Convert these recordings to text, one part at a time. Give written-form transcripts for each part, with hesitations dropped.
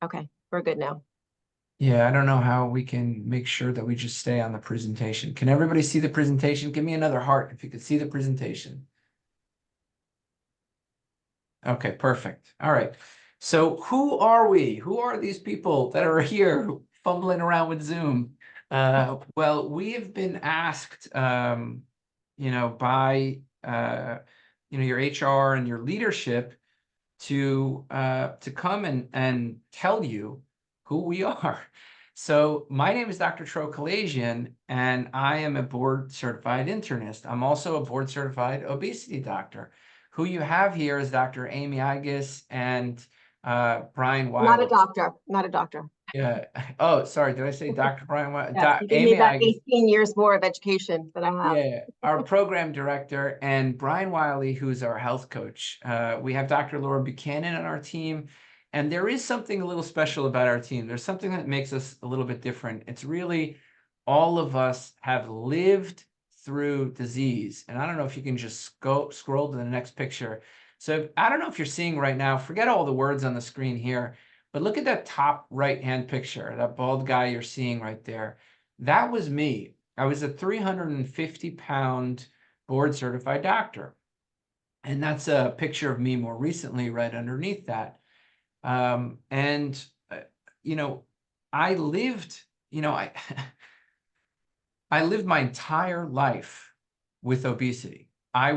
Okay, we're good now. Yeah, I don't know how we can make sure that we just stay on the presentation. Can everybody see the presentation? Give me another heart if you could see the presentation. Okay, perfect. All right. So who are we? Who are these people that are here fumbling around with Zoom? Well, we have been asked, by your HR and your leadership to come and tell you who we are. So my name is Dr. Tro Kalasian, and I am a board certified internist. I'm also a board certified obesity doctor. Who you have here is Dr. Amy Igus and Brian Not a Wiley. doctor, not a doctor. Yeah. Oh, sorry. Did I say Dr. Brian Wiley? Yes, you give me Amy about Igus. 18 years more of education than I have. Yeah, our program director, and Brian Wiley, who's our health coach. We have Dr. Laura Buchanan on our team, and there is something a little special about our team. There's something that makes us a little bit different. It's really all of us have lived through disease. And I don't know if you can just go scroll to the next picture. So I don't know if you're seeing right now, forget all the words on the screen here, but look at that top right-hand picture, that bald guy you're seeing right there. That was me. I was a 350-pound board certified doctor. And that's a picture of me more recently right underneath that. And, you know, I lived, I, I lived my entire life with obesity. I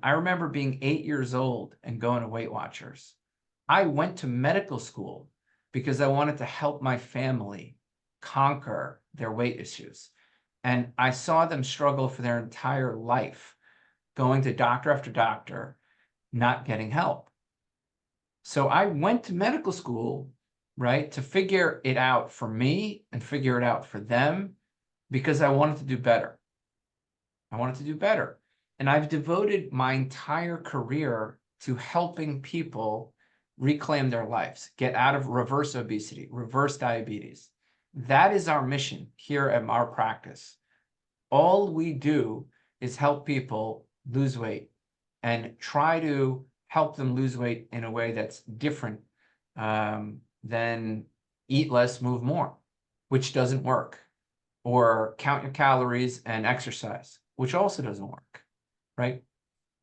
remember being 8 years old and going to Weight Watchers. I went to medical school because I wanted to help my family conquer their weight issues. And I saw them struggle for their entire life, going to doctor after doctor, not getting help. So I went to medical school, right, to figure it out for me and figure it out for them because I wanted to do better. I wanted to do better. And I've devoted my entire career to helping people reclaim their lives, get out of reverse obesity, reverse diabetes. That is our mission here at our practice. All we do is help people lose weight and try to help them lose weight in a way that's different than eat less, move more, which doesn't work, or count your calories and exercise, which also doesn't work, right?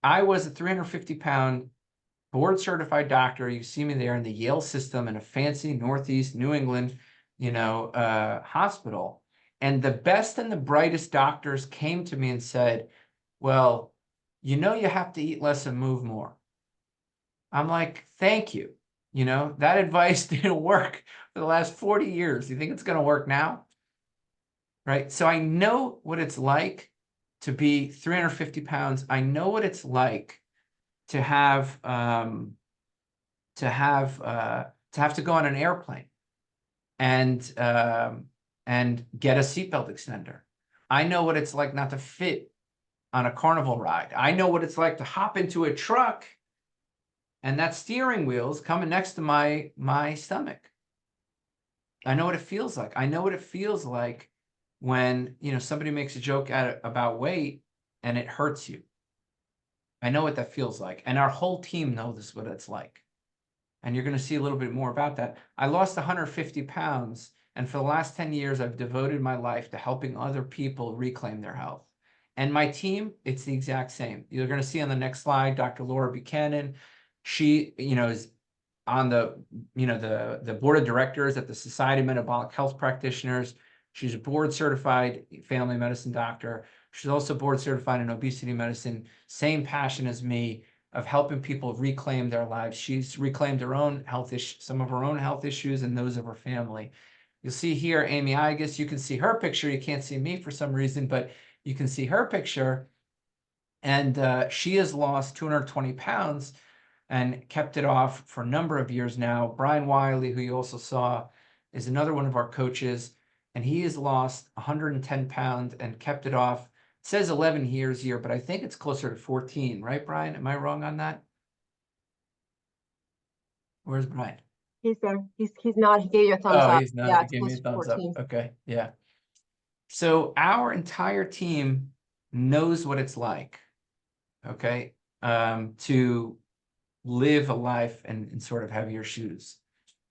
I was a 350-pound board certified doctor. You see me there in the Yale system in a fancy Northeast New England, hospital. And the best and the brightest doctors came to me and said, well, you have to eat less and move more. I'm like, thank you. That advice didn't work for the last 40 years. You think it's going to work now? Right? So I know what it's like to be 350 pounds. I know what it's like to have to have to go on an airplane and get a seatbelt extender. I know what it's like not to fit on a carnival ride. I know what it's like to hop into a truck and that steering wheel's coming next to my stomach. I know what it feels like. I know what it feels like when somebody makes a joke about weight and it hurts you. I know what that feels like, and our whole team knows what it's like. And you're going to see a little bit more about that. I lost 150 pounds, and for the last 10 years, I've devoted my life to helping other people reclaim their health. And my team, it's the exact same. You're going to see on the next slide, Dr. Laura Buchanan. She, is on the board of directors at the Society of Metabolic Health Practitioners. She's a board certified family medicine doctor. She's also board certified in obesity medicine. Same passion as me of helping people reclaim their lives. She's reclaimed her own health issues, some of her own health issues and those of her family. You'll see here, Amy Igus, you can see her picture. You can't see me for some reason, but you can see her picture. And she has lost 220 pounds and kept it off for a number of years now. Brian Wiley, who you also saw, is another one of our coaches, and he has lost 110 pounds and kept it off. It says 11 years here, but I think it's closer to 14, right, Brian? Am I wrong on that? Where's Brian? He's there. He's not. He gave you a thumbs Oh, up. he's not. Yeah, He it's gave me a close to thumbs up. 14. Okay, yeah. So our entire team knows what it's like, okay, to live a life and sort of have your shoes.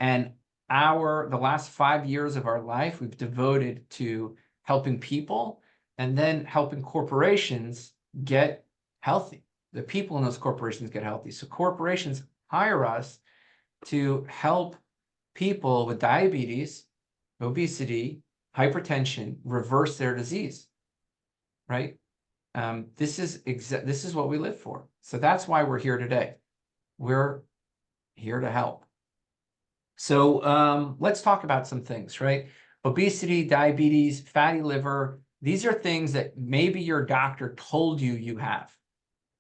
And the last 5 years of our life, we've devoted to helping people and then helping corporations get healthy. The people in those corporations get healthy. So corporations hire us to help people with diabetes, obesity, hypertension, reverse their disease, right? This is what we live for. So that's why we're here today. We're here to help. So let's talk about some things, right? Obesity, diabetes, fatty liver. These are things that maybe your doctor told you you have.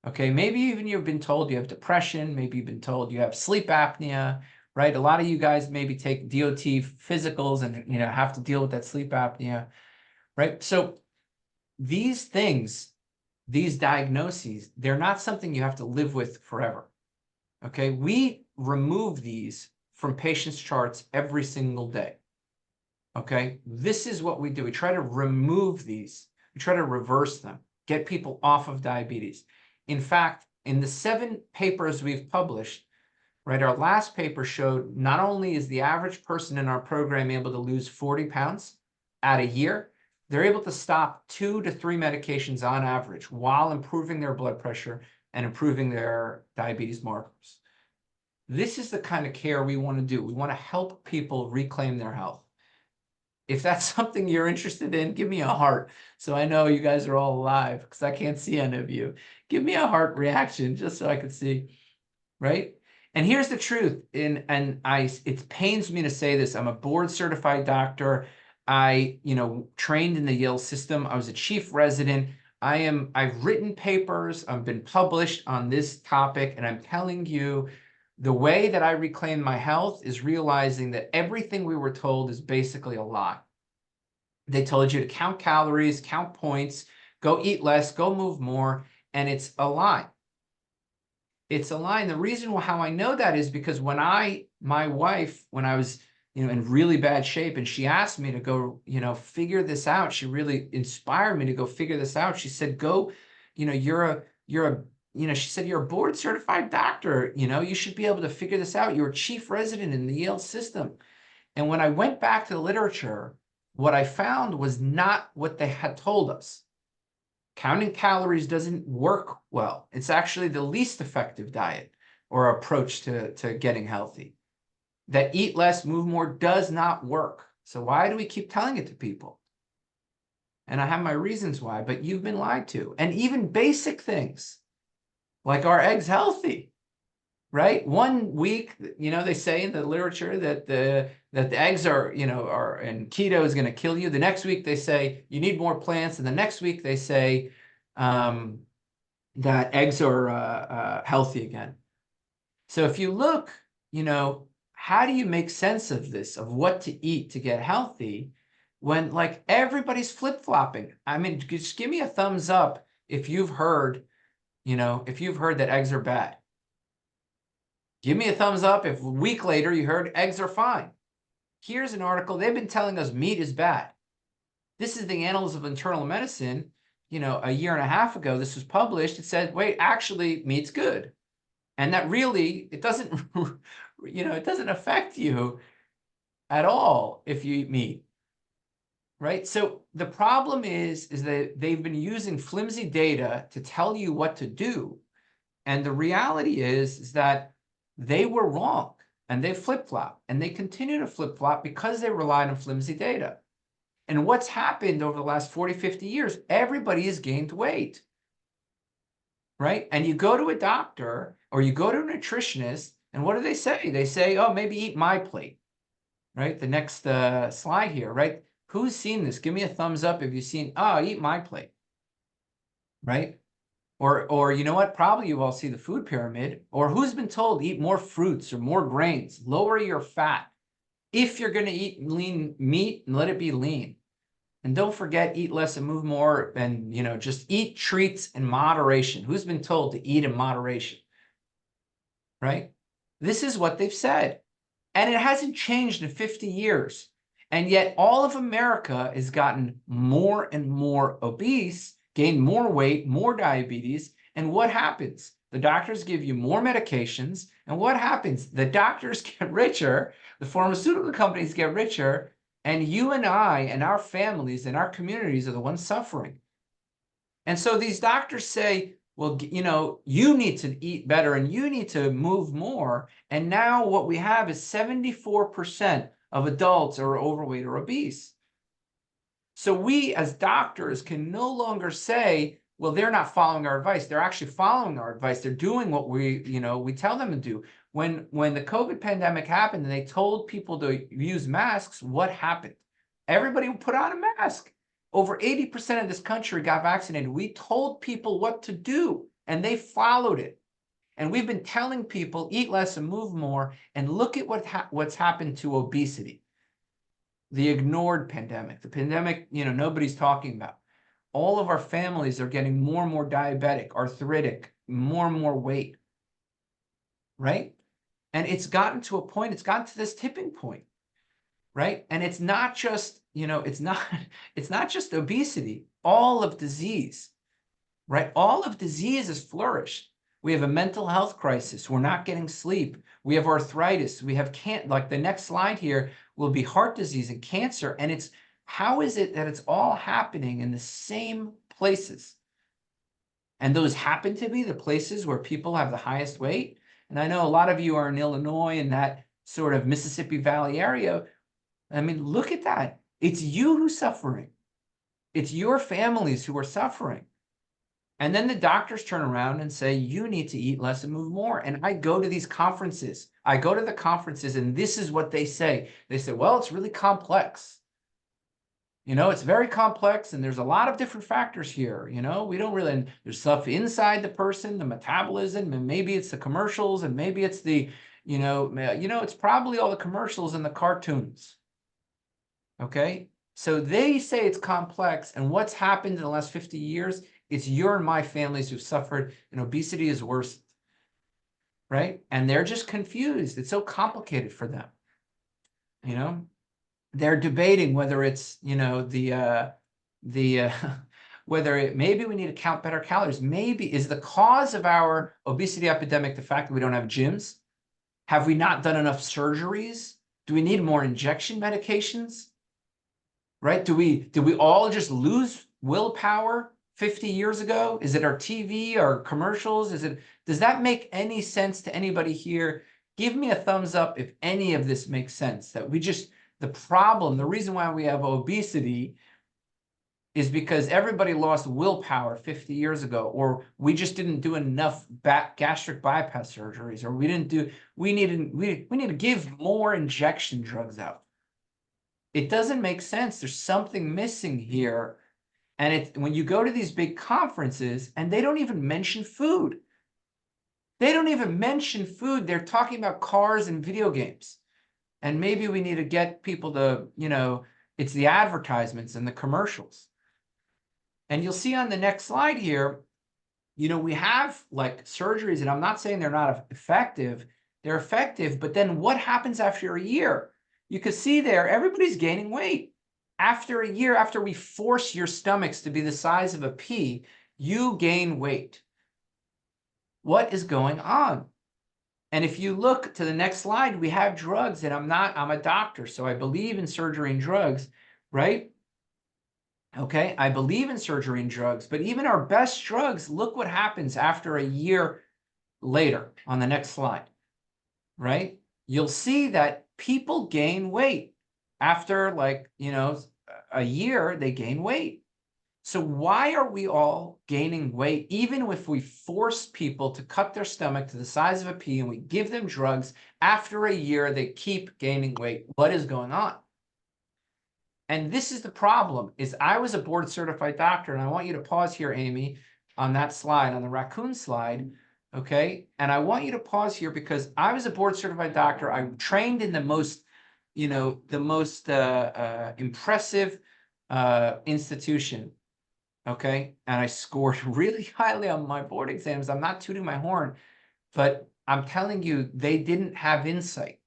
Okay, maybe even you've been told you have depression. Maybe you've been told you have sleep apnea, right? A lot of you guys maybe take DOT physicals and have to deal with that sleep apnea, right? So these things, these diagnoses, they're not something you have to live with forever. Okay, we remove these from patients' charts every single day. Okay, this is what we do. We try to remove these. We try to reverse them, get people off of diabetes. In fact, in the 7 papers we've published, right, our last paper showed not only is the average person in our program able to lose 40 pounds at a year, they're able to stop 2 to 3 medications on average while improving their blood pressure and improving their diabetes markers. This is the kind of care we want to do. We want to help people reclaim their health. If that's something you're interested in, give me a heart so I know you guys are all alive, because I can't see any of you. Give me a heart reaction just so I can see, right? And here's the truth, it pains me to say this. I'm a board certified doctor. I, trained in the Yale system. I was a chief resident. I've written papers. I've been published on this topic, and I'm telling you, the way that I reclaim my health is realizing that everything we were told is basically a lie. They told you to count calories, count points, go eat less, go move more, and it's a lie. It's a lie. And the reason how I know that is because when my wife, when I was, in really bad shape, and she asked me to go, figure this out, she really inspired me to go figure this out. She said, go, she said, you're a board certified doctor, you should be able to figure this out. You're a chief resident in the Yale system. And when I went back to the literature, what I found was not what they had told us. Counting calories doesn't work well. It's actually the least effective diet or approach to getting healthy. That eat less, move more does not work. So why do we keep telling it to people? And I have my reasons why, but you've been lied to. And even basic things, like, are eggs healthy? Right? 1 week, they say in the literature that the eggs are, and keto is going to kill you. The next week they say you need more plants, and the next week they say that eggs are healthy again. So if you look, how do you make sense of this, of what to eat to get healthy, when like everybody's flip-flopping? I mean, just give me a thumbs up if you've heard, that eggs are bad. Give me a thumbs up if a week later you heard eggs are fine. Here's an article. They've been telling us meat is bad. This is the Annals of Internal Medicine. A year and a half ago, this was published. It said, wait, actually, meat's good. And that really, it doesn't, it doesn't affect you at all if you eat meat, right? So the problem is that they've been using flimsy data to tell you what to do. And the reality is that they were wrong, and they flip-flop, and they continue to flip-flop because they relied on flimsy data. And what's happened over the last 40, 50 years, everybody has gained weight, right? And you go to a doctor or you go to a nutritionist, and what do they say? They say, oh, maybe eat my plate, right? The next slide here, right? Who's seen this? Give me a thumbs up if you've seen, oh, eat my plate, right? Or you know what? Probably you've all seen the food pyramid. Or who's been told eat more fruits or more grains, lower your fat. If you're going to eat lean meat, let it be lean. And don't forget, eat less and move more, and just eat treats in moderation. Who's been told to eat in moderation? Right? This is what they've said. And it hasn't changed in 50 years. And yet all of America has gotten more and more obese, gained more weight, more diabetes. And what happens? The doctors give you more medications. And what happens? The doctors get richer, the pharmaceutical companies get richer, and you and I and our families and our communities are the ones suffering. And so these doctors say, well, you know, you need to eat better and you need to move more. And now what we have is 74% of adults are overweight or obese. So we as doctors can no longer say, well, they're not following our advice. They're actually following our advice. They're doing what we tell them to do. When the COVID pandemic happened and they told people to use masks, what happened? Everybody put on a mask. Over 80% of this country got vaccinated. We told people what to do, and they followed it. And we've been telling people, eat less and move more, and look at what's happened to obesity. The ignored pandemic, the pandemic, nobody's talking about. All of our families are getting more and more diabetic, arthritic, more and more weight, right? And it's gotten to a point, it's gotten to this tipping point, right? And it's not just, it's not just obesity, all of disease, right? All of disease has flourished. We have a mental health crisis. We're not getting sleep. We have arthritis. We have like the next slide here will be heart disease and cancer. And how is it that it's all happening in the same places? And those happen to be the places where people have the highest weight. And I know a lot of you are in Illinois and that sort of Mississippi Valley area. I mean, look at that. It's you who's suffering. It's your families who are suffering. And then the doctors turn around and say, you need to eat less and move more. And I go to these conferences. I go to the conferences and this is what they say. They say, well, it's really complex. It's very complex and there's a lot of different factors here. We don't really, and there's stuff inside the person, the metabolism, and maybe it's the commercials and maybe it's the, it's probably all the commercials and the cartoons. Okay. So they say it's complex, and what's happened in the last 50 years, it's your and my families who've suffered, and obesity is worse, right? And they're just confused. It's so complicated for them. They're debating whether it's, whether maybe we need to count better calories. Maybe is the cause of our obesity epidemic the fact that we don't have gyms? Have we not done enough surgeries? Do we need more injection medications? Right? Did we all just lose willpower 50 years ago? Is it our TV, our commercials? Does that make any sense to anybody here? Give me a thumbs up if any of this makes sense. That the reason why we have obesity is because everybody lost willpower 50 years ago, or we just didn't do enough gastric bypass surgeries, or we need to give more injection drugs out. It doesn't make sense. There's something missing here. And when you go to these big conferences and they don't even mention food. They don't even mention food. They're talking about cars and video games. And maybe we need to get people to, it's the advertisements and the commercials. And you'll see on the next slide here, we have like surgeries, and I'm not saying they're not effective. They're effective, but then what happens after a year? You can see there, everybody's gaining weight. After a year, after we force your stomachs to be the size of a pea, you gain weight. What is going on? And if you look to the next slide, we have drugs, and I'm a doctor, so I believe in surgery and drugs, right? Okay, I believe in surgery and drugs, but even our best drugs, look what happens after a year later on the next slide, right? You'll see that people gain weight after a year, they gain weight. So why are we all gaining weight? Even if we force people to cut their stomach to the size of a pea and we give them drugs, after a year, they keep gaining weight. What is going on? And this is the problem, is I was a board certified doctor, and I want you to pause here, Amy, on that slide, on the raccoon slide, okay? And I want you to pause here because I was a board certified doctor. I trained in the most, impressive institution, okay? And I scored really highly on my board exams. I'm not tooting my horn, but I'm telling you, they didn't have insight.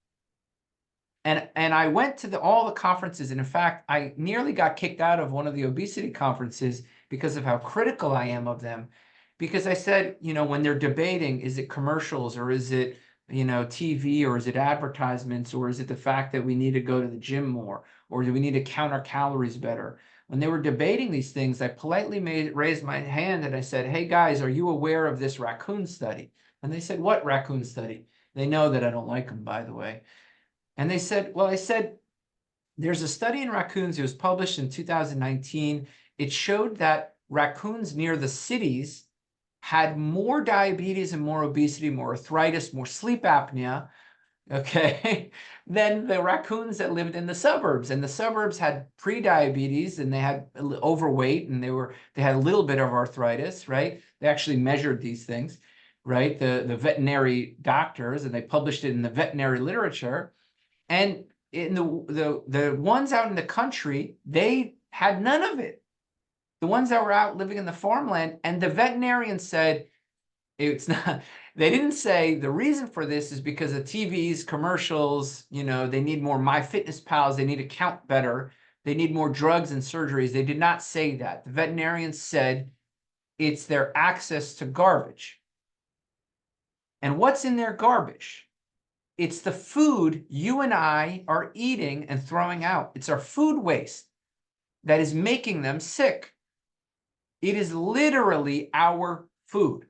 And I went to all the conferences, and in fact, I nearly got kicked out of one of the obesity conferences because of how critical I am of them. because I said, when they're debating, is it commercials or is it, TV, or is it advertisements, or is it the fact that we need to go to the gym more, or do we need to count our calories better? When they were debating these things, I politely raised my hand and I said, hey guys, are you aware of this raccoon study? And they said, what raccoon study? They know that I don't like them, by the way. And they said, well, I said, there's a study in raccoons. It was published in 2019. It showed that raccoons near the cities had more diabetes and more obesity, more arthritis, more sleep apnea, okay, than the raccoons that lived in the suburbs. And the suburbs had pre-diabetes and they had overweight and they had a little bit of arthritis, right? They actually measured these things, right? The veterinary doctors, and they published it in the veterinary literature. And in the ones out in the country, they had none of it. The ones that were out living in the farmland, and the veterinarian said, it's not, they didn't say the reason for this is because of TVs, commercials, they need more MyFitnessPals, they need to count better, they need more drugs and surgeries. They did not say that. The veterinarian said it's their access to garbage. And what's in their garbage? It's the food you and I are eating and throwing out. It's our food waste that is making them sick. It is literally our food,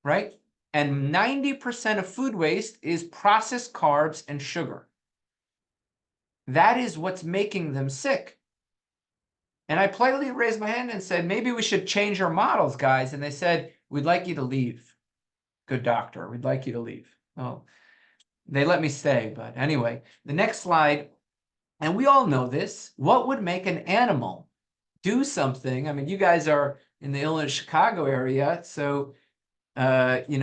right? And 90% of food waste is processed carbs and sugar. That is what's making them sick. And I politely raised my hand and said, maybe we should change our models, guys. And they said, we'd like you to leave. Good doctor, we'd like you to leave. Well, they let me stay, but anyway, the next slide. And we all know this. What would make an animal do something? I mean, you guys are in the Illinois, Chicago area, so maybe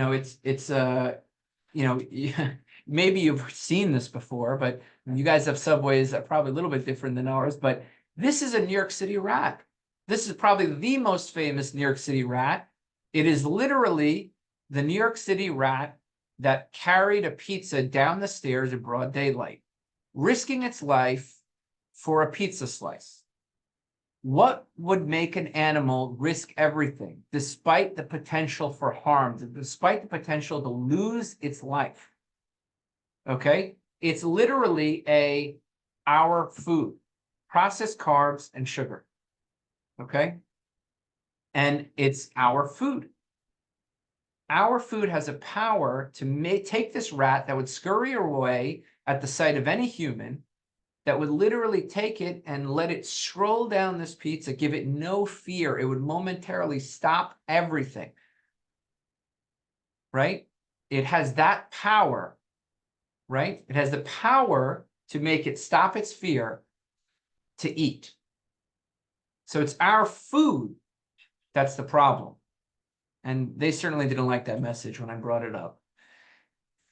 you've seen this before, but you guys have subways that are probably a little bit different than ours. But this is a New York City rat. This is probably the most famous New York City rat. It is literally the New York City rat that carried a pizza down the stairs in broad daylight, risking its life for a pizza slice. What would make an animal risk everything, despite the potential for harm, despite the potential to lose its life? Okay, it's literally our food, processed carbs and sugar. Okay, and it's our food. Our food has a power to take this rat that would scurry away at the sight of any human, that would literally take it and let it stroll down this pizza, give it no fear. It would momentarily stop everything, right? It has that power, right? It has the power to make it stop its fear to eat. So it's our food that's the problem. And they certainly didn't like that message when I brought it up.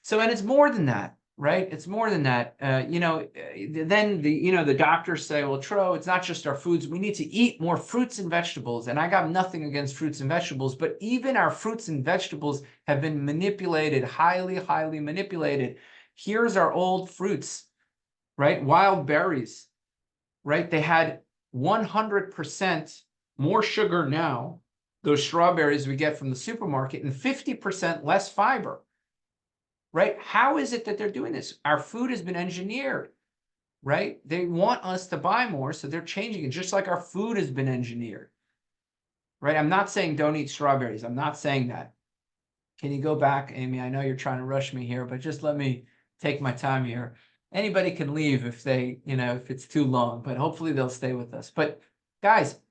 So, and it's more than that. Right? It's more than that. Then the doctors say, well, Tro, it's not just our foods. We need to eat more fruits and vegetables. And I got nothing against fruits and vegetables, but even our fruits and vegetables have been manipulated, highly, highly manipulated. Here's our old fruits, right? Wild berries, right? They had 100% more sugar now, those strawberries we get from the supermarket, and 50% less fiber. Right? How is it that they're doing this? Our food has been engineered, right? They want us to buy more, so they're changing it, just like our food has been engineered, right? I'm not saying don't eat strawberries. I'm not saying that. Can you go back, Amy? I know you're trying to rush me here, but just let me take my time here. Anybody can leave if if it's too long, but hopefully they'll stay with us. But guys,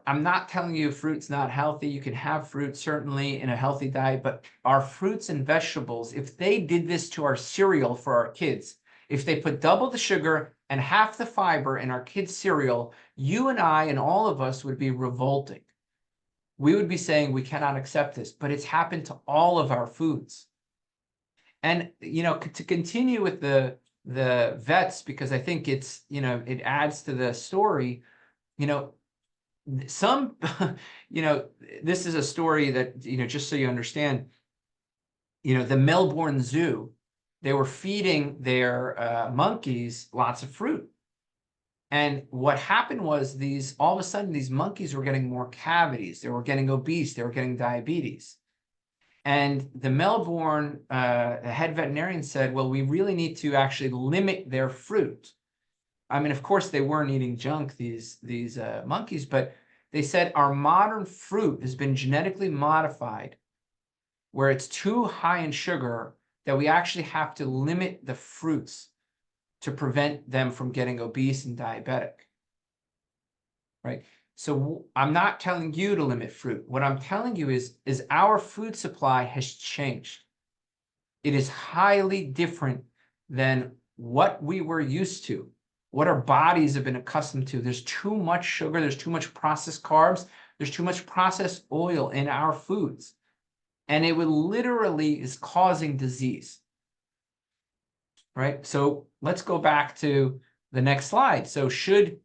I'm not telling you fruit's not healthy. You can have fruit certainly in a healthy diet, but our fruits and vegetables, if they did this to our cereal for our kids, if they put double the sugar and half the fiber in our kids' cereal, you and I and all of us would be revolting. We would be saying we cannot accept this, but it's happened to all of our foods. And, to continue with the vets, because I think it's, it adds to the story, some, this is a story that, just so you understand, the Melbourne Zoo, they were feeding their monkeys lots of fruit. And what happened was all of a sudden, these monkeys were getting more cavities. They were getting obese. They were getting diabetes. And the Melbourne head veterinarian said, well, we really need to actually limit their fruit. I mean, of course, they weren't eating junk, these monkeys, but they said our modern fruit has been genetically modified where it's too high in sugar that we actually have to limit the fruits to prevent them from getting obese and diabetic, right? So I'm not telling you to limit fruit. What I'm telling you is our food supply has changed. It is highly different than what we were used to, what our bodies have been accustomed to. There's too much sugar. There's too much processed carbs. There's too much processed oil in our foods. And it literally is causing disease, right? So let's go back to the next slide. So should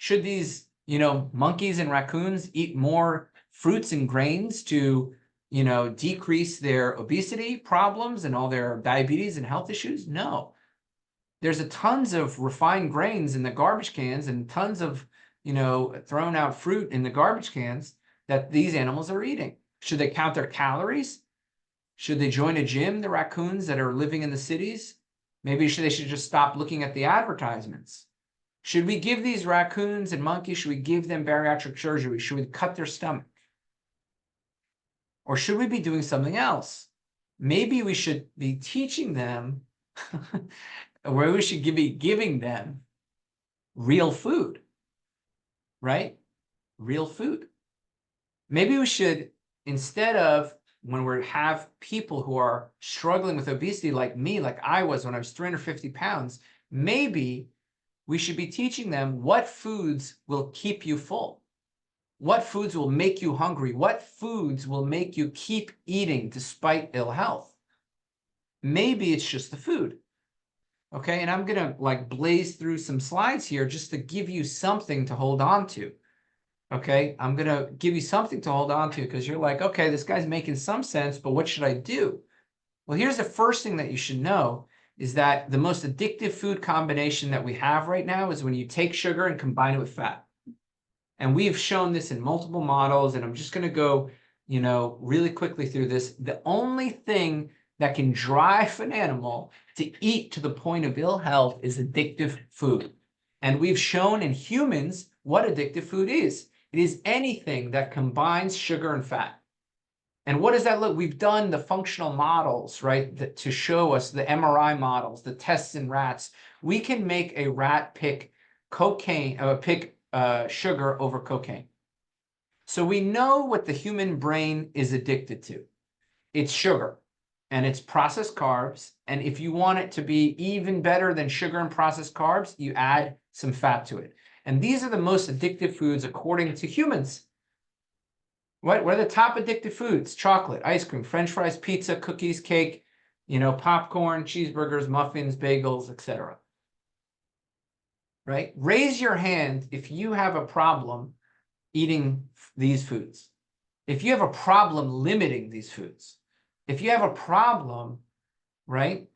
these, monkeys and raccoons eat more fruits and grains to, decrease their obesity problems and all their diabetes and health issues? No. There's tons of refined grains in the garbage cans and tons of, thrown out fruit in the garbage cans that these animals are eating. Should they count their calories? Should they join a gym, the raccoons that are living in the cities? Maybe they should just stop looking at the advertisements. Should we give these raccoons and monkeys, should we give them bariatric surgery? Should we cut their stomach? Or should we be doing something else? Maybe we should be teaching them, or we should be giving them real food, right? Real food. Maybe we should, instead of when we have people who are struggling with obesity like me, like I was when I was 350 pounds, maybe we should be teaching them what foods will keep you full. What foods will make you hungry? What foods will make you keep eating despite ill health? Maybe it's just the food. Okay, and I'm gonna blaze through some slides here just to give you something to hold on to. Okay, I'm gonna give you something to hold on to because you're like, okay, this guy's making some sense, but what should I do? Well, here's the first thing that you should know is that the most addictive food combination that we have right now is when you take sugar and combine it with fat. And we've shown this in multiple models, and I'm just going to go, really quickly through this. The only thing that can drive an animal to eat to the point of ill health is addictive food. And we've shown in humans what addictive food is. It is anything that combines sugar and fat. And what does that look? We've done the functional models, right, to show us the MRI models, the tests in rats. We can make a rat pick sugar over cocaine. So we know what the human brain is addicted to. It's sugar and it's processed carbs. And if you want it to be even better than sugar and processed carbs, you add some fat to it. And these are the most addictive foods according to humans. What are the top addictive foods? Chocolate, ice cream, French fries, pizza, cookies, cake, popcorn, cheeseburgers, muffins, bagels, etc. Right? Raise your hand if you have a problem eating these foods. If you have a problem limiting these foods. If you have a problem, right?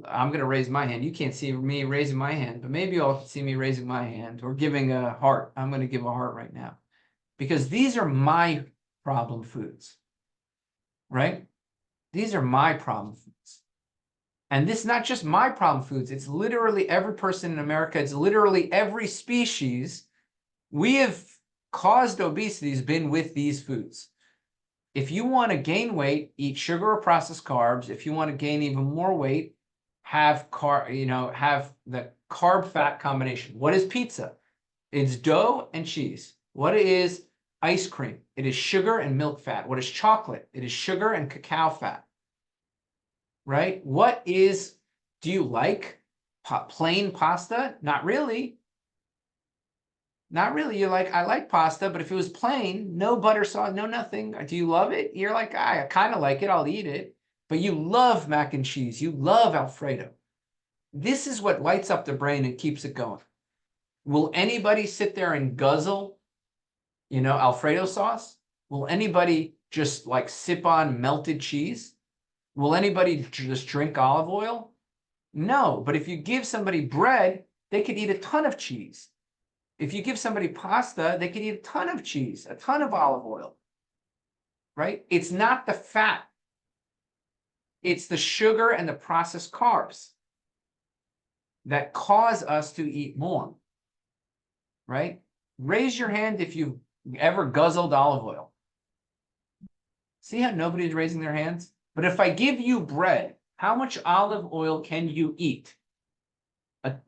I'm going to raise my hand. You can't see me raising my hand, but maybe you'll see me raising my hand or giving a heart. I'm going to give a heart right now. Because these are my problem foods, right? These are my problem foods. And this is not just my problem foods. It's literally every person in America. It's literally every species. We have caused obesity has been with these foods. If you want to gain weight, eat sugar or processed carbs. If you want to gain even more weight, have the carb-fat combination. What is pizza? It's dough and cheese. What it is ice cream. It is sugar and milk fat. What is chocolate? It is sugar and cacao fat. Right? Do you like plain pasta? Not really. Not really. You're like, I like pasta, but if it was plain, no butter sauce, no nothing. Do you love it? You're like, I kind of like it. I'll eat it. But you love mac and cheese. You love Alfredo. This is what lights up the brain and keeps it going. Will anybody sit there and guzzle Alfredo sauce? Will anybody just sip on melted cheese? Will anybody just drink olive oil? No, but if you give somebody bread they could eat a ton of cheese. If you give somebody pasta, they could eat a ton of cheese, a ton of olive oil, right? It's not the fat. It's the sugar and the processed carbs that cause us to eat more, right? Raise your hand if you've ever guzzled olive oil. See how nobody's raising their hands? But if I give you bread, how much olive oil can you eat?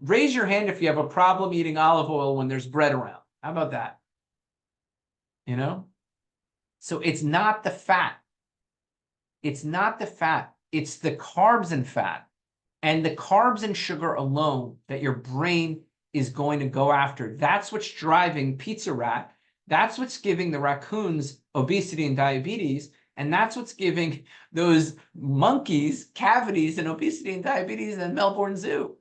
Raise your hand if you have a problem eating olive oil when there's bread around. How about that? You know? So it's not the fat. It's not the fat. It's the carbs and fat. And the carbs and sugar alone that your brain is going to go after. That's what's driving Pizza Rat. That's what's giving the raccoons obesity and diabetes. And that's what's giving those monkeys cavities and obesity and diabetes in Melbourne Zoo.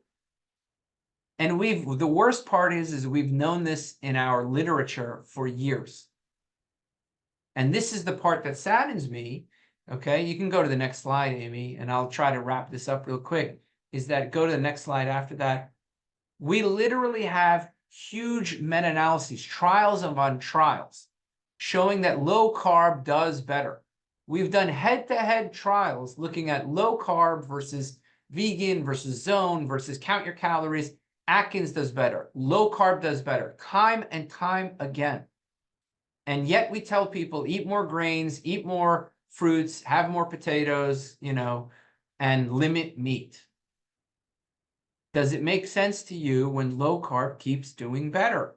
And the worst part is we've known this in our literature for years. And this is the part that saddens me. Okay, you can go to the next slide, Amy, and I'll try to wrap this up real quick. Is that go to the next slide after that? We literally have huge meta-analyses, trials upon trials, showing that low carb does better. We've done head-to-head trials looking at low carb versus vegan versus zone versus count your calories. Atkins does better. Low carb does better. Time and time again. And yet we tell people, eat more grains, eat more fruits, have more potatoes, you know, and limit meat. Does it make sense to you when low carb keeps doing better?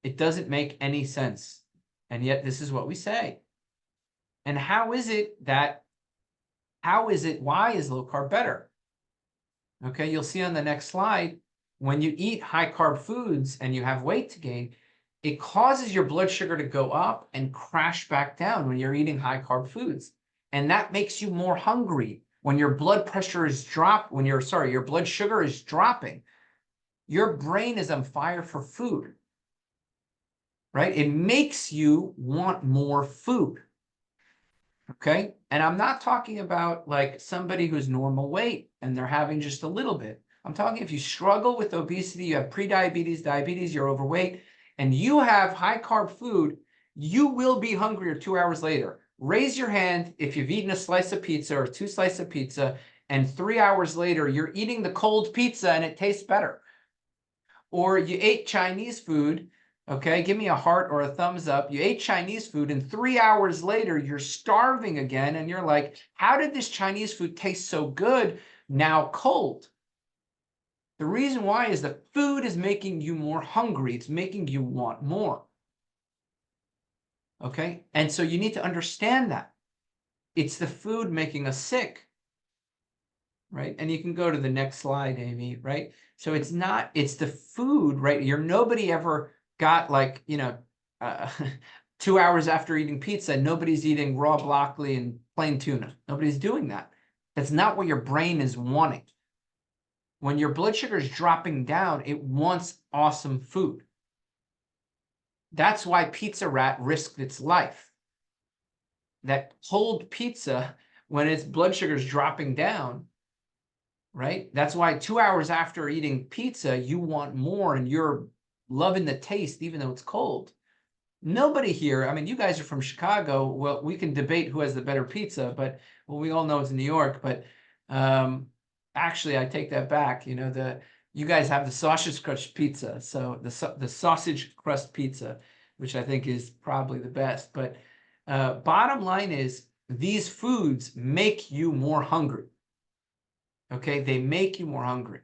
It doesn't make any sense. And yet this is what we say. And why is low carb better? Okay, you'll see on the next slide, when you eat high carb foods and you have weight to gain, it causes your blood sugar to go up and crash back down when you're eating high carb foods. And that makes you more hungry. When your blood pressure is your blood sugar is dropping, your brain is on fire for food, right? It makes you want more food. Okay. And I'm not talking about like somebody who's normal weight and they're having just a little bit. I'm talking if you struggle with obesity, you have prediabetes, diabetes, you're overweight, and you have high carb food, you will be hungrier 2 hours later. Raise your hand if you've eaten a slice of pizza or 2 slices of pizza, and 3 hours later, you're eating the cold pizza and it tastes better. Or you ate Chinese food. Okay, give me a heart or a thumbs up. You ate Chinese food and 3 hours later, you're starving again. And you're like, how did this Chinese food taste so good now cold? The reason why is the food is making you more hungry. It's making you want more. Okay, and so you need to understand that. It's the food making us sick. Right, and you can go to the next slide, Amy, right? So it's the food, right? Nobody ever got like, 2 hours after eating pizza, nobody's eating raw broccoli and plain tuna. Nobody's doing that. That's not what your brain is wanting. When your blood sugar is dropping down, it wants awesome food. That's why Pizza Rat risked its life. That cold pizza, when its blood sugar is dropping down, right? That's why 2 hours after eating pizza, you want more and you're loving the taste, even though it's cold. Nobody here, I mean, you guys are from Chicago. Well, we can debate who has the better pizza, but we all know it's New York. But actually, I take that back. You guys have the sausage crust pizza. So the sausage crust pizza, which I think is probably the best. But bottom line is these foods make you more hungry. Okay, they make you more hungry.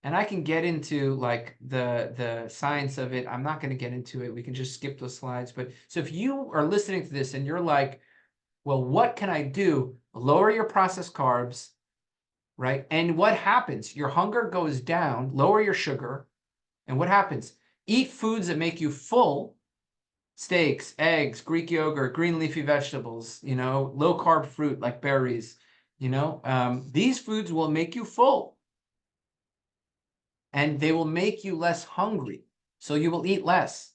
And I can get into like the science of it. I'm not going to get into it. We can just skip those slides. But so if you are listening to this and you're like, well, what can I do? Lower your processed carbs, right? And what happens? Your hunger goes down, lower your sugar. And what happens? Eat foods that make you full. Steaks, eggs, Greek yogurt, green leafy vegetables, low carb fruit like berries, these foods will make you full. And they will make you less hungry. So you will eat less.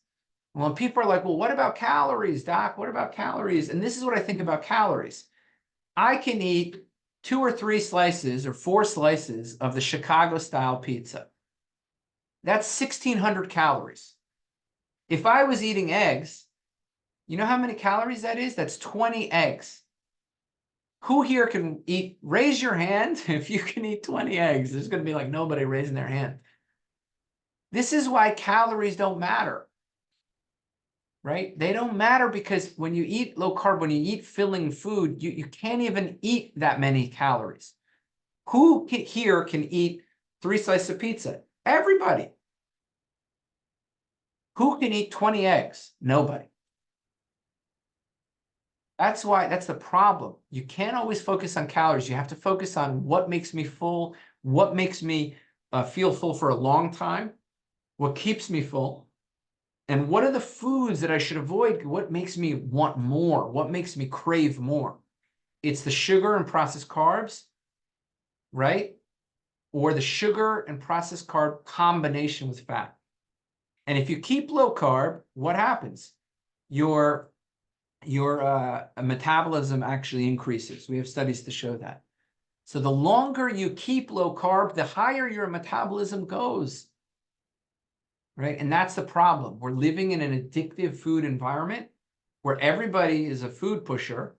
When people are like, well, what about calories, Doc? What about calories? And this is what I think about calories. I can eat 2 or 3 slices or 4 slices of the Chicago style pizza. That's 1,600 calories. If I was eating eggs, you know how many calories that is? That's 20 eggs. Who here can eat? Raise your hand if you can eat 20 eggs. There's going to be like nobody raising their hand. This is why calories don't matter, right? They don't matter because when you eat low carb, when you eat filling food, you can't even eat that many calories. Who here can eat 3 slices of pizza? Everybody. Who can eat 20 eggs? Nobody. That's the problem. You can't always focus on calories. You have to focus on what makes me full, what makes me feel full for a long time, what keeps me full, and what are the foods that I should avoid? What makes me want more? What makes me crave more? It's the sugar and processed carbs, right? Or the sugar and processed carb combination with fat. And if you keep low carb, what happens? Your metabolism actually increases. We have studies to show that. So the longer you keep low carb, the higher your metabolism goes, right? And that's the problem. We're living in an addictive food environment where everybody is a food pusher,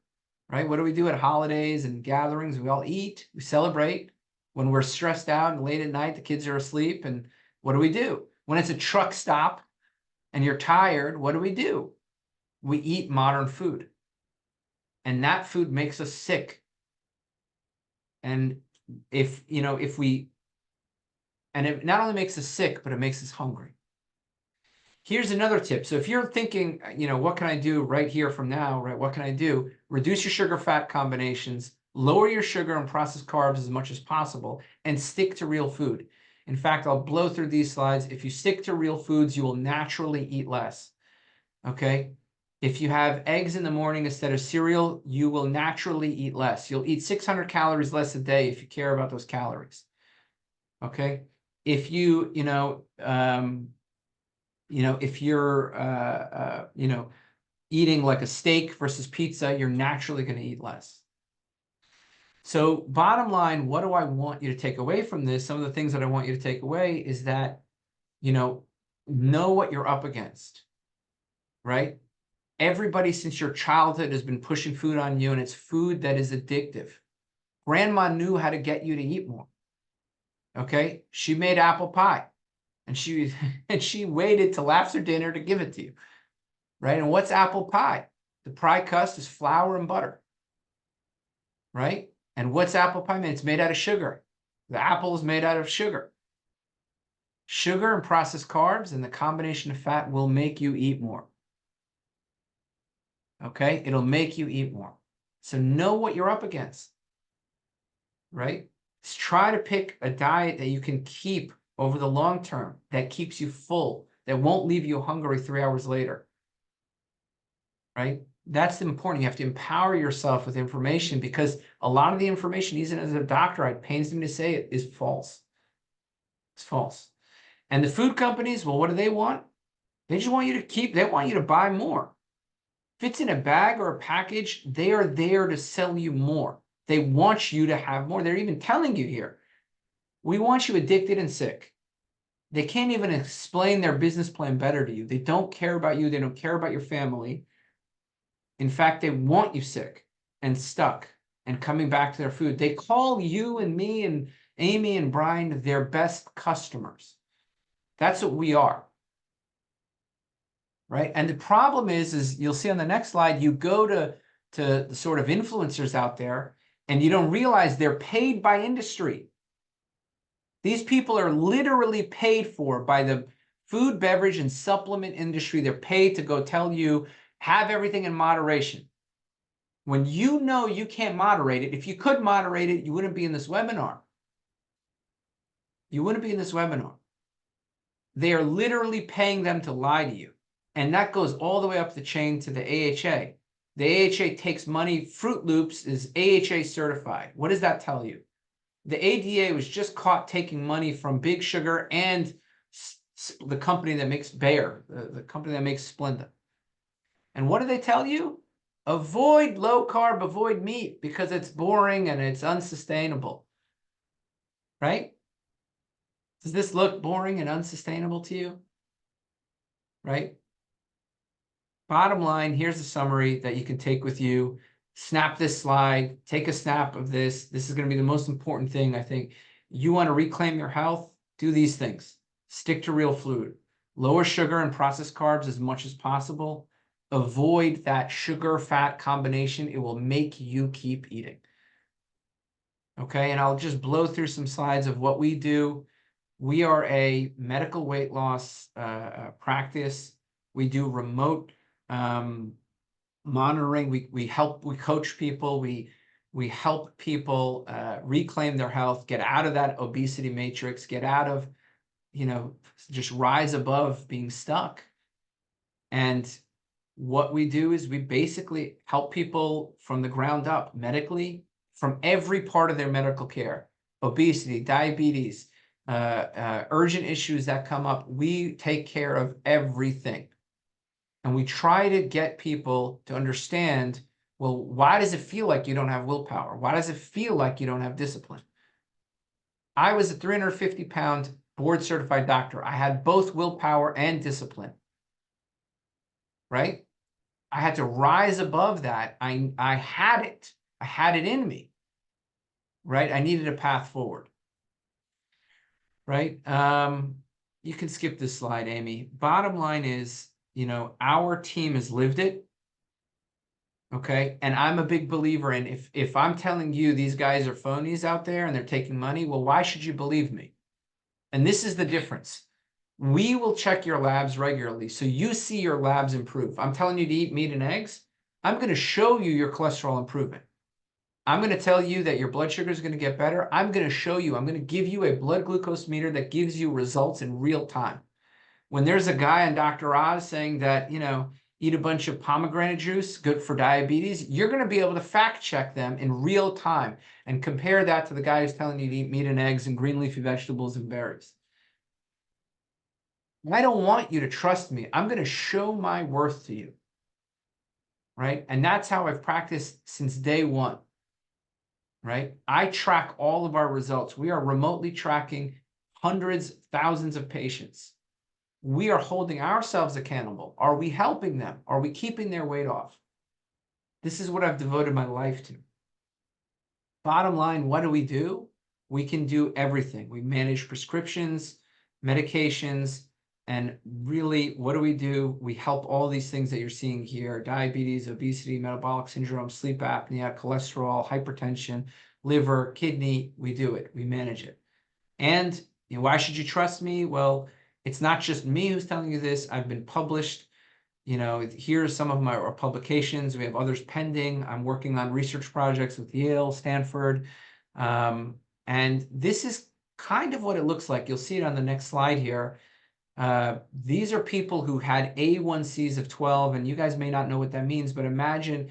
right? What do we do at holidays and gatherings? We all eat, we celebrate. When we're stressed out and late at night, the kids are asleep. And what do? When it's a truck stop and you're tired, what do? We eat modern food. And that food makes us sick. And it not only makes us sick, but it makes us hungry. Here's another tip. So if you're thinking, what can I do right here from now, right? What can I do? Reduce your sugar-fat combinations, lower your sugar and processed carbs as much as possible, and stick to real food. In fact, I'll blow through these slides. If you stick to real foods, you will naturally eat less, okay? If you have eggs in the morning instead of cereal, you will naturally eat less. You'll eat 600 calories less a day if you care about those calories, okay? If if you're, eating like a steak versus pizza, you're naturally going to eat less. So bottom line, what do I want you to take away from this? Some of the things that I want you to take away is that, know what you're up against, right? Everybody since your childhood has been pushing food on you, and it's food that is addictive. Grandma knew how to get you to eat more, okay? She made apple pie. And she waited till after dinner to give it to you, right? And what's apple pie? The pie crust is flour and butter, right? And what's apple pie made? It's made out of sugar. The apple is made out of sugar. Sugar and processed carbs and the combination of fat will make you eat more. Okay? It'll make you eat more. So know what you're up against, right? Just try to pick a diet that you can keep over the long term, that keeps you full, that won't leave you hungry 3 hours later, right? That's important. You have to empower yourself with information because a lot of the information, even as a doctor, it pains me to say it, is false. It's false. And the food companies, well, what do they want? They just want you to they want you to buy more. If it's in a bag or a package, they are there to sell you more. They want you to have more. They're even telling you here, we want you addicted and sick. They can't even explain their business plan better to you. They don't care about you. They don't care about your family. In fact, they want you sick and stuck and coming back to their food. They call you and me and Amy and Brian their best customers. That's what we are, right? And the problem is you'll see on the next slide, you go to the sort of influencers out there and you don't realize they're paid by industry. These people are literally paid for by the food, beverage, and supplement industry. They're paid to go tell you, have everything in moderation. When you know you can't moderate it, if you could moderate it, you wouldn't be in this webinar. You wouldn't be in this webinar. They are literally paying them to lie to you. And that goes all the way up the chain to the AHA. The AHA takes money. Fruit Loops is AHA certified. What does that tell you? The ADA was just caught taking money from Big Sugar and the company that makes Bayer, the company that makes Splenda. And what do they tell you? Avoid low carb, avoid meat because it's boring and it's unsustainable, right? Does this look boring and unsustainable to you? Right? Bottom line, here's a summary that you can take with you. Snap this slide, take a snap of this. This is going to be the most important thing, I think. You want to reclaim your health? Do these things. Stick to real food. Lower sugar and processed carbs as much as possible. Avoid that sugar-fat combination. It will make you keep eating. Okay, and I'll just blow through some slides of what we do. We are a medical weight loss practice. We do remote monitoring. We coach people. We help people reclaim their health, get out of that obesity matrix, get out of, just rise above being stuck. And what we do is we basically help people from the ground up medically, from every part of their medical care, obesity, diabetes, urgent issues that come up. We take care of everything. And we try to get people to understand, well, why does it feel like you don't have willpower? Why does it feel like you don't have discipline? I was a 350-pound board-certified doctor. I had both willpower and discipline, right? I had to rise above that. I had it. I had it in me, right? I needed a path forward, right? You can skip this slide, Amy. Bottom line is, our team has lived it, okay? And I'm a big believer in if I'm telling you these guys are phonies out there and they're taking money, well, why should you believe me? And this is the difference. We will check your labs regularly so you see your labs improve. I'm telling you to eat meat and eggs. I'm going to show you your cholesterol improvement. I'm going to tell you that your blood sugar is going to get better. I'm going to show you, I'm going to give you a blood glucose meter that gives you results in real time. When there's a guy on Dr. Oz saying that, eat a bunch of pomegranate juice, good for diabetes, you're going to be able to fact check them in real time and compare that to the guy who's telling you to eat meat and eggs and green leafy vegetables and berries. I don't want you to trust me. I'm going to show my worth to you, right? And that's how I've practiced since day one, right? I track all of our results. We are remotely tracking hundreds, thousands of patients. We are holding ourselves accountable. Are we helping them? Are we keeping their weight off? This is what I've devoted my life to. Bottom line, what do? We can do everything. We manage prescriptions, medications, and really, what do? We help all these things that you're seeing here: diabetes, obesity, metabolic syndrome, sleep apnea, cholesterol, hypertension, liver, kidney. We do it. We manage it. And why should you trust me? Well, it's not just me who's telling you this. I've been published. Here are some of my publications. We have others pending. I'm working on research projects with Yale, Stanford. And this is kind of what it looks like. You'll see it on the next slide here. These are people who had A1Cs of 12, and you guys may not know what that means, but imagine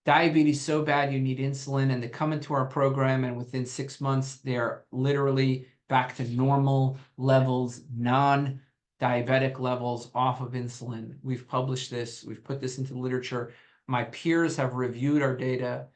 diabetes so bad you need insulin, and they come into our program, and within 6 months, they're literally back to normal levels, non-diabetic levels off of insulin. We've published this. We've put this into the literature. My peers have reviewed our data.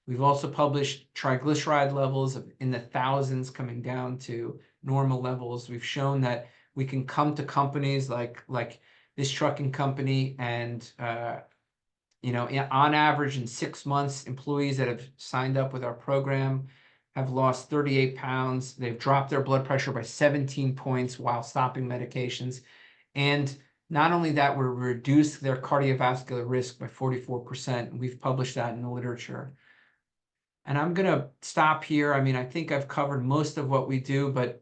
We've also published triglyceride levels in the thousands coming down to normal levels. We've shown that we can come to companies like this trucking company and on average in 6 months, employees that have signed up with our program have lost 38 pounds. They've dropped their blood pressure by 17 points while stopping medications. And not only that, we've reduced their cardiovascular risk by 44%. We've published that in the literature. And I'm going to stop here. I mean, I think I've covered most of what we do, but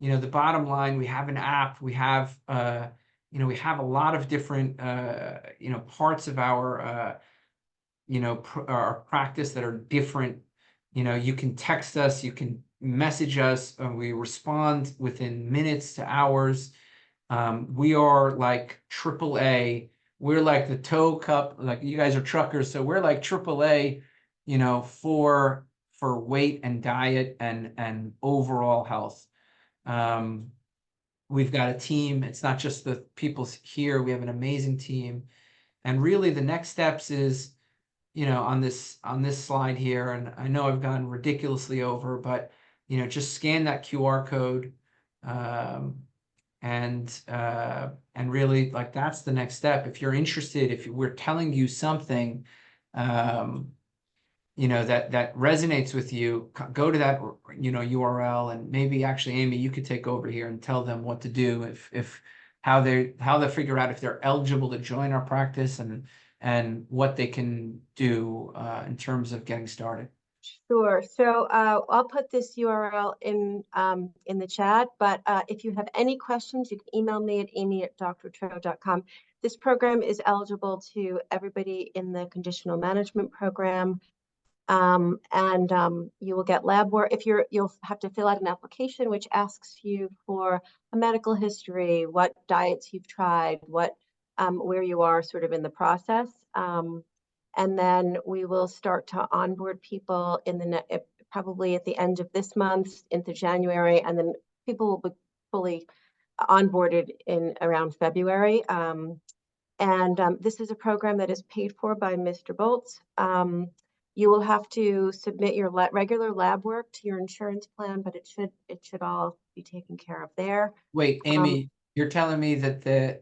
the bottom line, we have an app. We have we have a lot of different parts of our our practice that are different. You can text us, you can message us, and we respond within minutes to hours. We are like AAA. We're like the tow cup, like you guys are truckers, so we're like AAA, for weight and diet and overall health. We've got a team. It's not just the people here. We have an amazing team. And really the next steps is, on this slide here, and I know I've gone ridiculously over, but, just scan that QR code. And really, like, that's the next step. If you're interested, if we're telling you something, that resonates with you, go to that, URL, and maybe actually, Amy, you could take over here and tell them what to do if how they figure out if they're eligible to join our practice and what they can do in terms of getting started. Sure. So I'll put this URL in the chat, but if you have any questions, you can email me at amy@drtro.com. This program is eligible to everybody in the conditional management program. You will get lab work. You'll have to fill out an application which asks you for a medical history, what diets you've tried, where you are sort of in the process. And then we will start to onboard people probably at the end of this month into January, and then people will be fully onboarded in around February. This is a program that is paid for by Mr. Boltz. You will have to submit your regular lab work to your insurance plan, but it should all be taken care of there. Wait, Amy, you're telling me that they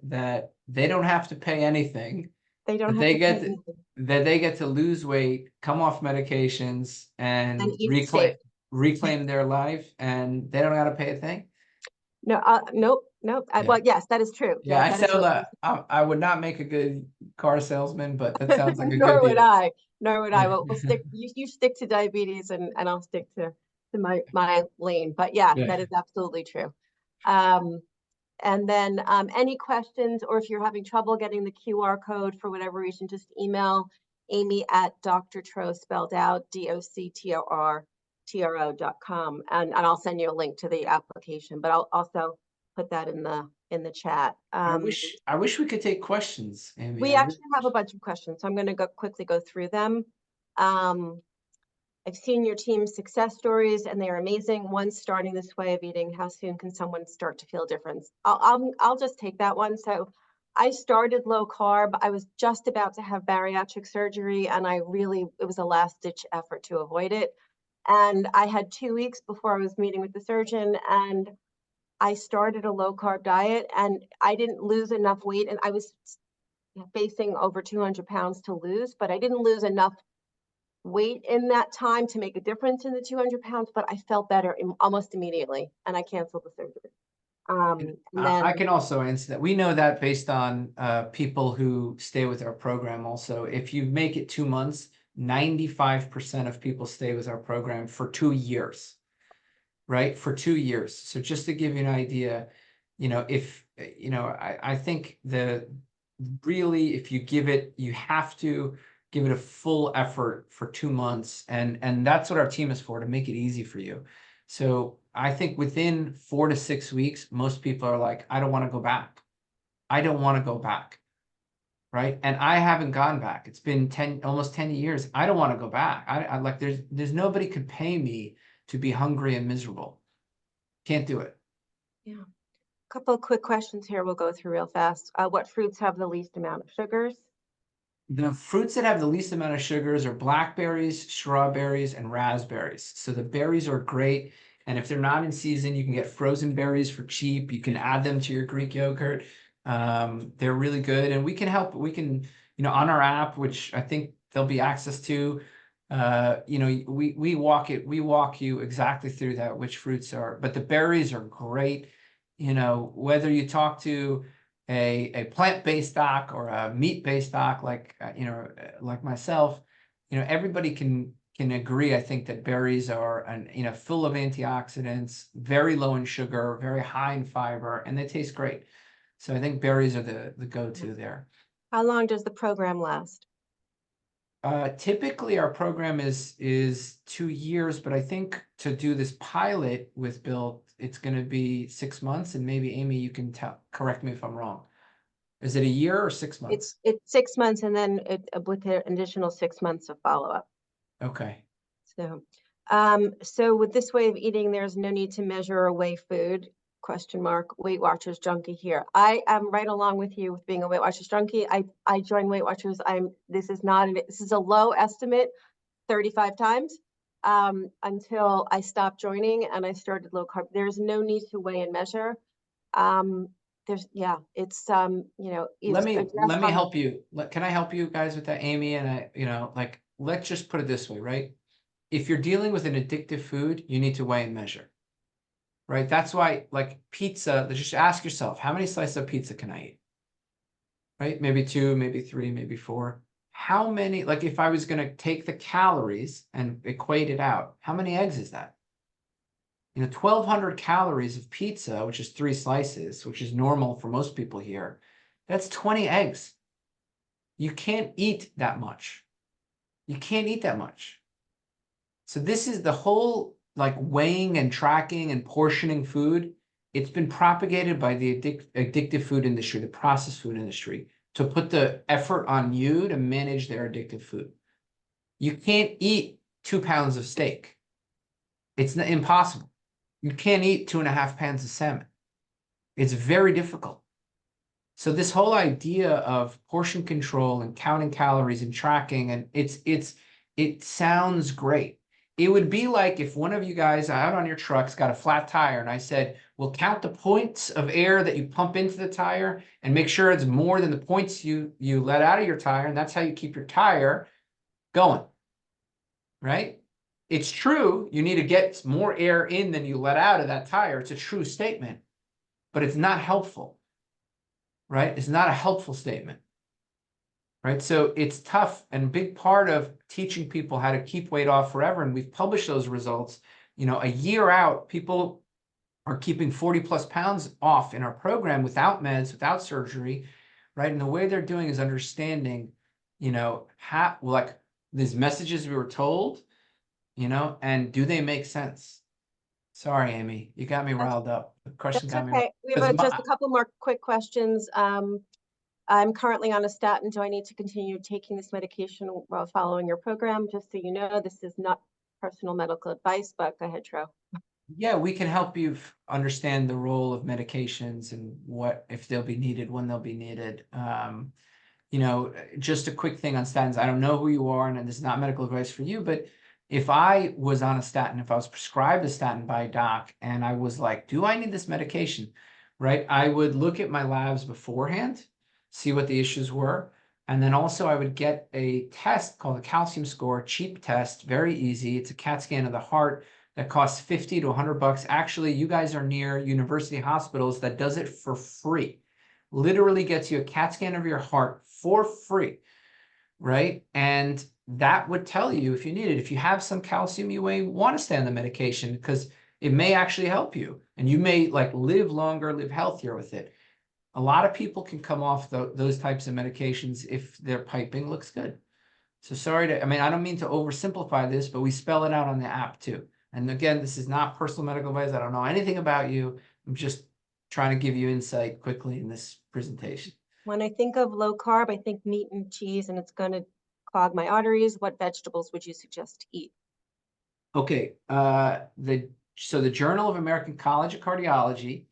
don't have to pay anything. They don't have to pay anything. That they get to lose weight, come off medications, and reclaim their life, and they don't got to pay a thing? No, nope. Yeah. Well, yes, that is true. Yeah, I would not make a good car salesman, but that sounds like a Nor good would deal. I. Nor would I. We'll stick. You stick to diabetes, and I'll stick to my lane. But yeah, that is absolutely true. And then any questions, or if you're having trouble getting the QR code for whatever reason, just email amy@drtro, spelled out doctortro.com, and I'll send you a link to the application. But I'll also put that in the chat. I wish we could take questions, Amy. We actually have a bunch of questions, so I'm going to quickly go through them. I've seen your team's success stories, and they are amazing. One, starting this way of eating, how soon can someone start to feel a difference? I'll just take that one. So I started low carb. I was just about to have bariatric surgery, and it was a last ditch effort to avoid it. And I had 2 weeks before I was meeting with the surgeon, and I started a low carb diet, and I didn't lose enough weight, and I was facing over 200 pounds to lose, but I didn't lose enough weight in that time to make a difference in the 200 pounds, but I felt better almost immediately, and I canceled the surgery. I can also answer that. We know that based on people who stay with our program. Also, if you make it 2 months, 95% of people stay with our program for 2 years, right? For 2 years. So just to give you an idea, I think if you have to give it a full effort for 2 months, and that's what our team is for, to make it easy for you. So I think within 4 to 6 weeks, most people are like, I don't want to go back. I don't want to go back. Right. And I haven't gone back. It's been almost 10 years. I don't want to go back. I like, there's nobody could pay me to be hungry and miserable. Can't do it. Yeah. A couple of quick questions here we'll go through real fast. What fruits have the least amount of sugars? The fruits that have the least amount of sugars are blackberries, strawberries, and raspberries. So the berries are great. And if they're not in season, you can get frozen berries for cheap. You can add them to your Greek yogurt. They're really good. And we can help. We can, on our app, which I think there'll be access to, we walk you exactly through that, which fruits are. But the berries are great. Whether you talk to a plant-based doc or a meat-based doc, like myself, everybody can agree, I think, that berries are full of antioxidants, very low in sugar, very high in fiber, and they taste great. So I think berries are the go-to there. How long does the program last? Typically our program is 2 years, but I think to do this pilot with Bill, it's going to be 6 months, and maybe Amy, you can correct me if I'm wrong. Is it a year or 6 months? It's 6 months, and then with an additional 6 months of follow-up. Okay. So with this way of eating, there's no need to measure or weigh food. ? Weight Watchers junkie here. I am right along with you with being a Weight Watchers junkie. I joined Weight Watchers. This is a low estimate, 35 times. until I stopped joining and I started low carb. There's no need to weigh and measure. Um, yeah, it's, Let is me addressed on, help you. Can I help you guys with that, Amy? And like, let's just put it this way, right? If you're dealing with an addictive food, you need to weigh and measure, right? That's why, like pizza, just ask yourself, how many slices of pizza can I eat? Right? Maybe 2, maybe 3, maybe 4. How many, like if I was going to take the calories and equate it out, how many eggs is that? 1,200 calories of pizza, which is 3 slices, which is normal for most people here. That's 20 eggs. You can't eat that much. You can't eat that much. So this is the whole like weighing and tracking and portioning food. It's been propagated by the addictive food industry, the processed food industry, to put the effort on you to manage their addictive food. You can't eat 2 pounds of steak. It's impossible. You can't eat 2.5 pounds of salmon. It's very difficult. So this whole idea of portion control and counting calories and tracking, and it sounds great. It would be like if one of you guys out on your truck's got a flat tire and I said, well, count the points of air that you pump into the tire and make sure it's more than the points you let out of your tire, and that's how you keep your tire going, right? It's true, you need to get more air in than you let out of that tire. It's a true statement, but it's not helpful, right? It's not a helpful statement, right? So it's tough, and a big part of teaching people how to keep weight off forever, and we've published those results, a year out, people are keeping 40 plus pounds off in our program without meds, without surgery, right? And the way they're doing is understanding, how, like these messages we were told, and do they make sense? Sorry, Amy, you got me that's, riled up. The question that's got me riled okay. We have up. just a couple more quick questions. I'm currently on a statin. Do I need to continue taking this medication while following your program? Just so you know, this is not personal medical advice, but go ahead, Tro. Yeah, we can help you understand the role of medications and what, if they'll be needed, when they'll be needed. Just a quick thing on statins. I don't know who you are, and this is not medical advice for you, but if I was on a statin, if I was prescribed a statin by a doc, and I was like, do I need this medication? Right? I would look at my labs beforehand, see what the issues were. And then also I would get a test called a calcium score, cheap test, very easy. It's a CAT scan of the heart that costs 50 to 100 bucks. Actually, you guys are near university hospitals that does it for free. Literally gets you a CAT scan of your heart for free, right? And that would tell you if you need it. If you have some calcium, you may want to stay on the medication because it may actually help you, and you may like live longer, live healthier with it. A lot of people can come off those types of medications if their piping looks good. So sorry I don't mean to oversimplify this, but we spell it out on the app too. And again, this is not personal medical advice. I don't know anything about you. I'm just trying to give you insight quickly in this presentation. When I think of low carb, I think meat and cheese, and it's going to clog my arteries. What vegetables would you suggest to eat? Okay, the Journal of American College of Cardiology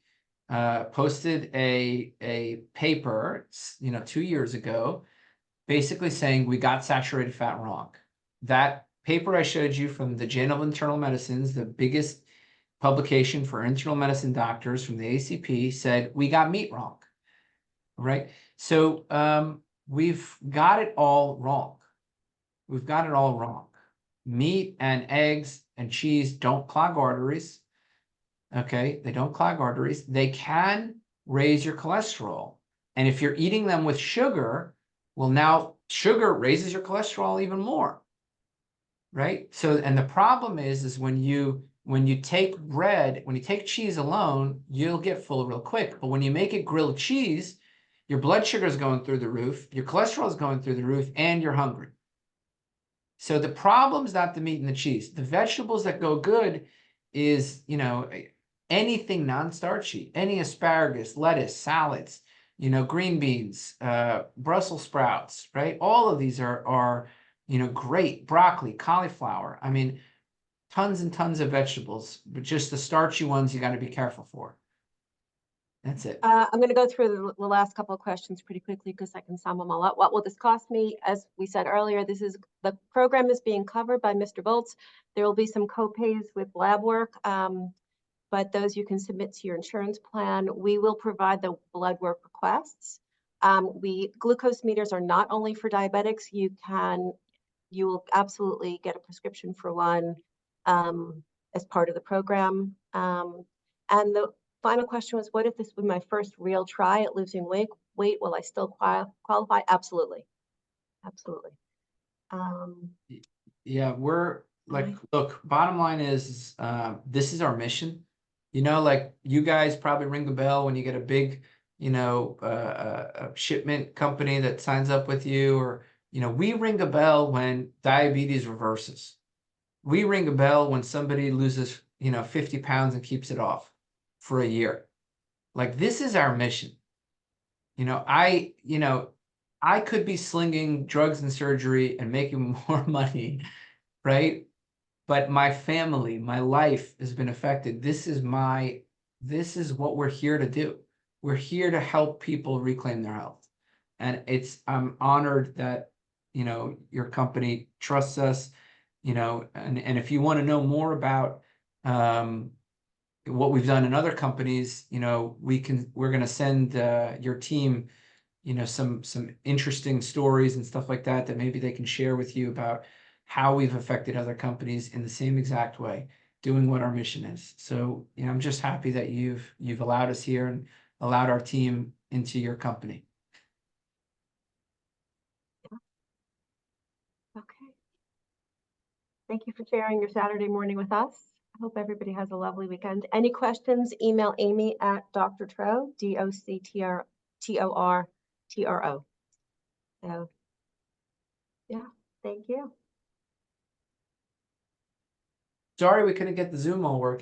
posted a paper, 2 years ago, basically saying we got saturated fat wrong. That paper I showed you from the Journal of Internal Medicine's, the biggest publication for internal medicine doctors from the ACP, said we got meat wrong, right? So we've got it all wrong. We've got it all wrong. Meat and eggs and cheese don't clog arteries. Okay, they don't clog arteries. They can raise your cholesterol. And if you're eating them with sugar, well, now sugar raises your cholesterol even more, right? So, and the problem is when you take bread, when you take cheese alone, you'll get full real quick. But when you make it grilled cheese, your blood sugar is going through the roof, your cholesterol is going through the roof, and you're hungry. So the problem's not the meat and the cheese. The vegetables that go good is, anything non-starchy, any asparagus, lettuce, salads, green beans, Brussels sprouts, right? All of these are great. Broccoli, cauliflower. I mean, tons and tons of vegetables, but just the starchy ones you got to be careful for. That's it. I'm going to go through the last couple of questions pretty quickly because I can sum them all up. What will this cost me? As we said earlier, the program is being covered by Mr. Volts. There will be some co-pays with lab work, but those you can submit to your insurance plan. We will provide the blood work requests. Glucose meters are not only for diabetics. You will absolutely get a prescription for one as part of the program. And the final question was, what if this was my first real try at losing weight? Will I still qualify? Absolutely. Absolutely. Yeah, we're like, Right. look, bottom line is, this is our mission. You know, like you guys probably ring the bell when you get a big, a shipment company that signs up with you, or, we ring a bell when diabetes reverses. We ring a bell when somebody loses, 50 pounds and keeps it off for a year. Like, this is our mission. I could be slinging drugs and surgery and making more money, right? But my family, my life has been affected. This is what we're here to do. We're here to help people reclaim their health. And I'm honored that, your company trusts us, and if you want to know more about, what we've done in other companies, we're going to send, your team, some interesting stories and stuff like that maybe they can share with you about how we've affected other companies in the same exact way, doing what our mission is. So, I'm just happy that you've allowed us here and allowed our team into your company. Okay. Thank you for sharing your Saturday morning with us. I hope everybody has a lovely weekend. Any questions, email Amy at Dr. Tro, DoctorTro. So, yeah, thank you. Sorry we couldn't get the Zoom all working.